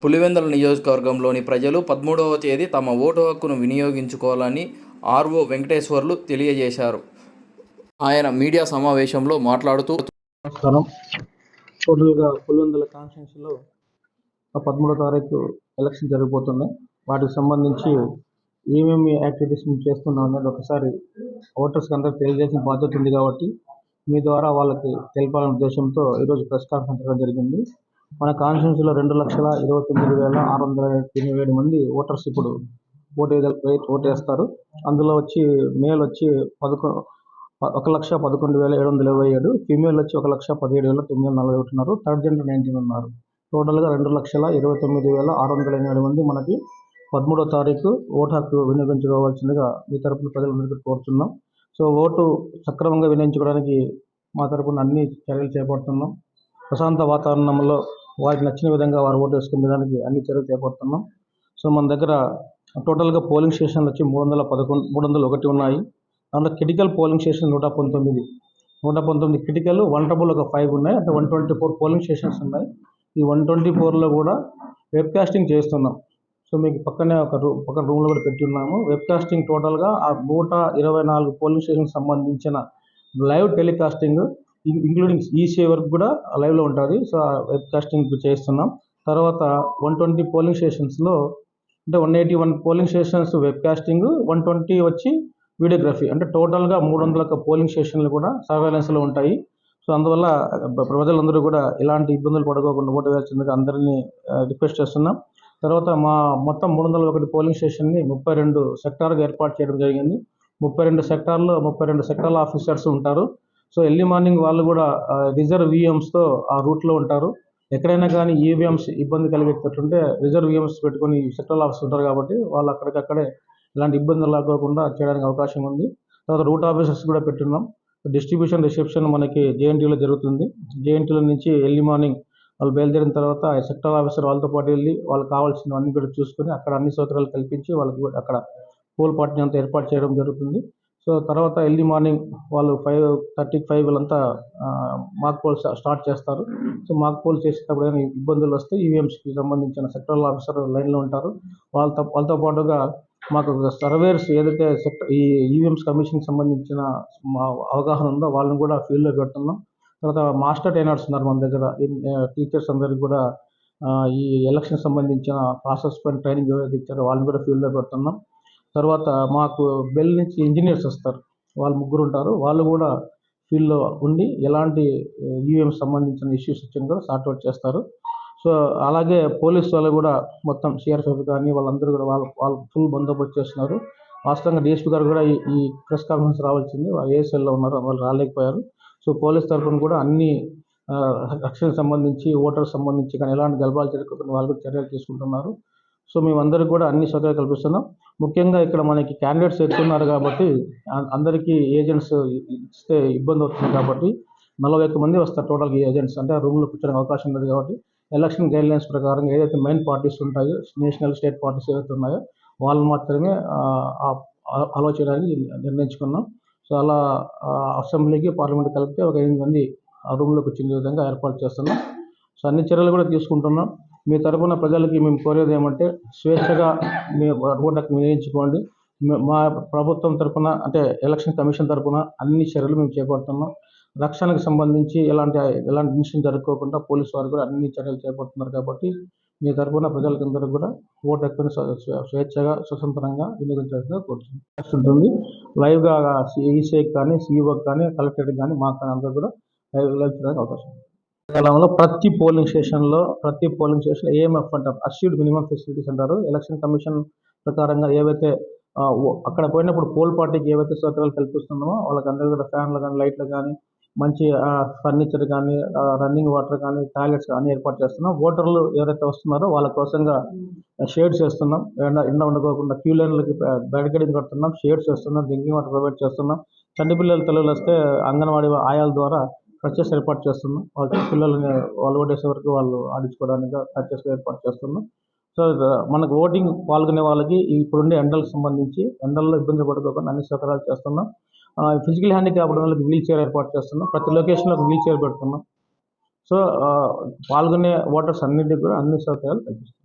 పులివెందుల నియోజకవర్గంలోని ప్రజలు 13వ తేదీ తమ ఓటు హక్కును వినియోగించుకోవాలని ఆర్వో వెంకటేశ్వర్లు తెలియజేశారు. ఆయన మీడియా సమావేశంలో మాట్లాడుతూ, నమస్కారం. టోటల్గా పులివెందుల కాన్స్టిట్యున్సీలో 13వ తారీఖు ఎలక్షన్ జరిగిపోతున్నాయి. వాటికి సంబంధించి ఏమేమి యాక్టివిటీస్ మేము చేస్తున్నాం అనేది ఒకసారి ఓటర్స్కి అందరికి తెలియజేసిన బాధ్యత ఉంది కాబట్టి మీ ద్వారా వాళ్ళకి తెలపాలనే ఉద్దేశంతో ఈరోజు ప్రెస్ కాన్ఫరెన్స్ జరిగింది. మన కాన్స్టిట్యున్సీలో 2,20,627 మంది ఓటర్స్ ఇప్పుడు ఓటేస్తారు. అందులో మేల్ 1,11,727, ఫీమేల్ 1,17,941 ఉన్నారు. థర్డ్ జెండర్ 19 ఉన్నారు. టోటల్గా 2,29,608 మంది మనకి 13వ తారీఖు ఓటు హక్కు వినియోగించుకోవాల్సిందిగా మీ తరపున ప్రజలందరికీ కోరుతున్నాం. సో ఓటు సక్రమంగా వినియోగించుకోవడానికి మా తరపున అన్ని చర్యలు చేపడుతున్నాం. ప్రశాంత వాతావరణంలో వారికి నచ్చిన విధంగా వారు ఓటు వేసుకునే విధానికి అన్ని చర్యలు చేపడుతున్నాం. సో మన దగ్గర టోటల్గా పోలింగ్ స్టేషన్లు 301 ఉన్నాయి. అందులో critical polling station 119 critical, vulnerable ఒక 5 ఉన్నాయి. అంటే 124 పోలింగ్ స్టేషన్స్ ఉన్నాయి. ఈ 124లో కూడా వెబ్కాస్టింగ్ చేస్తున్నాం. సో మీకు పక్కన రూమ్లో కూడా పెట్టి ఉన్నాము. వెబ్కాస్టింగ్ టోటల్గా ఆ 124 పోలింగ్ స్టేషన్కి సంబంధించిన లైవ్ టెలికాస్టింగ్ ఇంక్లూడింగ్ ఈసీఐ వరకు కూడా లైవ్లో ఉంటుంది. సో వెబ్కాస్టింగ్ చేస్తున్నాం. తర్వాత 120 పోలింగ్ స్టేషన్స్లో అంటే 181 పోలింగ్ స్టేషన్స్ వెబ్కాస్టింగ్, 120 వీడియోగ్రఫీ, అంటే టోటల్గా 300 పోలింగ్ స్టేషన్లు కూడా సర్వేలెన్స్లో ఉంటాయి. సో అందువల్ల ప్రజలందరూ కూడా ఎలాంటి ఇబ్బందులు పడుకోకుండా ఓటు వేయాల్సిందిగా అందరినీ రిక్వెస్ట్ చేస్తున్నాం. తర్వాత మా మొత్తం 301 పోలింగ్ స్టేషన్ని 32 సెక్టార్గా ఏర్పాటు చేయడం జరిగింది. 32 సెక్టార్లో 32 సెక్టార్ల ఆఫీసర్స్ ఉంటారు. సో ఎర్లీ మార్నింగ్ వాళ్ళు కూడా రిజర్వ్ ఈఎమ్స్తో ఆ రూట్లో ఉంటారు. ఎక్కడైనా కానీ ఈవీఎంస్ ఇబ్బంది కలిగేటట్టుంటే రిజర్వ్ ఈఎమ్స్ పెట్టుకొని సెక్టార్ల ఆఫీసర్ ఉంటారు కాబట్టి వాళ్ళు అక్కడికక్కడే ఇలాంటి ఇబ్బందులు లేకోకుండా చేయడానికి అవకాశం ఉంది. తర్వాత రూట్ ఆఫీసర్స్ కూడా పెట్టున్నాం. డిస్ట్రిబ్యూషన్ రిసెప్షన్ మనకి జేఎన్టీలో జరుగుతుంది. జేఎన్టీలో నుంచి ఎర్లీ మార్నింగ్ వాళ్ళు బయలుదేరిన తర్వాత సెక్టర్ ఆఫీసర్ వాళ్ళతో పాటు వెళ్ళి వాళ్ళకి కావాల్సినవన్నీ కూడా చూసుకొని అక్కడ అన్ని సౌకర్యాలు కల్పించి వాళ్ళకి అక్కడ పోల్ పార్టీని అంతా ఏర్పాటు చేయడం జరుగుతుంది. సో తర్వాత ఎర్లీ మార్నింగ్ వాళ్ళు 5:35 వీళ్ళంతా మాక్ పోల్ స్టార్ట్ చేస్తారు. సో మాక్ పోల్ చేసేటప్పుడు ఏమైనా ఇబ్బందులు వస్తే ఈవీఎంస్కి సంబంధించిన సెక్టరల్ ఆఫీసర్ లైన్లో ఉంటారు. వాళ్ళతో పాటుగా మాకు సర్వేయర్స్ ఏదైతే ఈ ఈవీఎంస్ కమిషన్కి సంబంధించిన అవగాహన ఉందో వాళ్ళని కూడా ఫీల్డ్లో పెడుతున్నాం. తర్వాత మాస్టర్ ట్రైనర్స్ ఉన్నారు మన దగ్గర. టీచర్స్ అందరికి కూడా ఈ ఎలక్షన్ సంబంధించిన ప్రాసెస్ పైన ట్రైనింగ్ ఎవరైతే ఇచ్చారో వాళ్ళని కూడా ఫీల్డ్లో పెడుతున్నాం. తర్వాత మాకు బెల్ నుంచి ఇంజనీర్స్ వస్తారు, వాళ్ళు 3 ఉంటారు. వాళ్ళు కూడా ఫీల్డ్లో ఉండి ఎలాంటి ఈవీఎం సంబంధించిన ఇష్యూస్ వచ్చినా కూడా సార్ట్అవుట్ చేస్తారు. సో అలాగే పోలీస్ వాళ్ళు కూడా మొత్తం సిఆర్పిఎఫ్ కానీ వాళ్ళందరూ కూడా వాళ్ళు ఫుల్ బందోబస్తు చేస్తున్నారు. వాస్తవంగా డిఎస్పీ గారు కూడా ఈ ప్రెస్ కాన్ఫరెన్స్ రావాల్సింది, వాళ్ళు ఏఎస్ఎల్లో ఉన్నారు, వాళ్ళు రాలేకపోయారు. సో పోలీస్ తరఫున కూడా అన్ని రక్షణకు సంబంధించి ఓటర్ సంబంధించి కానీ ఎలాంటి గల్బాలు జరగకుండా వాళ్ళు కూడా చర్యలు తీసుకుంటున్నారు. సో మేమందరికీ కూడా అన్ని సౌకర్యాలు కల్పిస్తున్నాం. ముఖ్యంగా ఇక్కడ మనకి క్యాండిడేట్స్ ఎక్కున్నారు కాబట్టి అందరికీ ఏజెంట్స్ ఇస్తే ఇబ్బంది అవుతుంది కాబట్టి 41 మంది వస్తారు టోటల్గా ఏజెంట్స్. అంటే ఆ రూమ్లో కూర్చోడానికి అవకాశం ఉండదు కాబట్టి ఎలక్షన్ గైడ్లైన్స్ ప్రకారం ఏదైతే మెయిన్ పార్టీస్ ఉంటాయో, నేషనల్ స్టేట్ పార్టీస్ ఏదైతే ఉన్నాయో వాళ్ళు మాత్రమే అలో చేయడానికి నిర్ణయించుకున్నాం. సో అలా అసెంబ్లీకి పార్లమెంట్ కలిపితే ఒక 8 మంది ఆ రూమ్లోకి వచ్చిన విధంగా ఏర్పాటు చేస్తున్నాం. సో అన్ని చర్యలు కూడా తీసుకుంటున్నాం. మీ తరపున ప్రజలకి మేము కోరేది ఏమంటే స్వేచ్ఛగా మీ ఓటు హక్కు వినియోగించుకోండి. మా ప్రభుత్వం తరపున అంటే ఎలక్షన్ కమిషన్ తరపున అన్ని చర్యలు మేము చేపడుతున్నాం. రక్షణకు సంబంధించి ఎలాంటి ఇన్సిడెంట్ జరగకోకుండా పోలీసు వారు కూడా అన్ని చర్యలు చేపడుతున్నారు కాబట్టి మీ తరపున ప్రజలకందరూ కూడా ఓటు హక్కుని స్వేచ్ఛగా స్వతంత్రంగా వినియోగించాల్సిందిగా కోరుతుంది. లైవ్గా ఈసీఐకి కానీ, సీఈఓకి కానీ, కలెక్టరేట్కి కానీ మాకు కానీ అందరూ కూడా లైవ్ చేయడానికి అవకాశం ఉంది. తెలంగాణలో ప్రతి పోలింగ్ స్టేషన్లో ఏఎంఎఫ్ అంటారు, అష్యూర్డ్ మినిమం ఫెసిలిటీస్ అంటారు. ఎలక్షన్ కమిషన్ ప్రకారంగా ఏవైతే అక్కడ పోయినప్పుడు పోల్ పార్టీకి ఏవైతే సౌకర్యాలు కల్పిస్తున్నామో వాళ్ళకి అందరూ కూడా ఫ్యాన్లు కానీ, లైట్లు కానీ, మంచి ఫర్నిచర్ కానీ, రన్నింగ్ వాటర్ కానీ, టాయిలెట్స్ కానీ ఏర్పాటు చేస్తున్నాం. ఓటర్లు ఎవరైతే వస్తున్నారో వాళ్ళ కోసంగా షేడ్స్ వేస్తున్నాం. ఎండ ఉండకోకుండా క్యూ లైన్లకి బ్యారికేడింగ్ కడుతున్నాం, షేడ్స్ వేస్తున్నాం, డ్రింకింగ్ వాటర్ ప్రొవైడ్ చేస్తున్నాం. చంటి పిల్లలు వస్తే అంగన్వాడీ ఆయాల ద్వారా క్రచెస్ ఏర్పాటు చేస్తున్నాం. వాళ్ళ పిల్లల్ని వాళ్ళు ఓటేసే వరకు వాళ్ళు ఆడించుకోవడానికి క్రచెస్ ఏర్పాటు చేస్తున్నాం. సో మనకు ఓటింగ్ పాల్గొనే వాళ్ళకి ఇప్పుడుండే ఎండలకు సంబంధించి ఎండల్లో ఇబ్బంది పడుకోకుండా అన్ని సౌకర్యాలు చేస్తున్నాం. ఫిజికల్ హ్యాండిక్యాప్డ్ వాళ్ళకి వీల్ చైర్ ఏర్పాటు చేస్తున్నాం. ప్రతి లొకేషన్లో ఒక వీల్ చైర్ పెడుతున్నాం. సో పాల్గొనే ఓటర్స్ అన్నింటికి కూడా అన్ని సౌకర్యాలు కల్పిస్తున్నాం.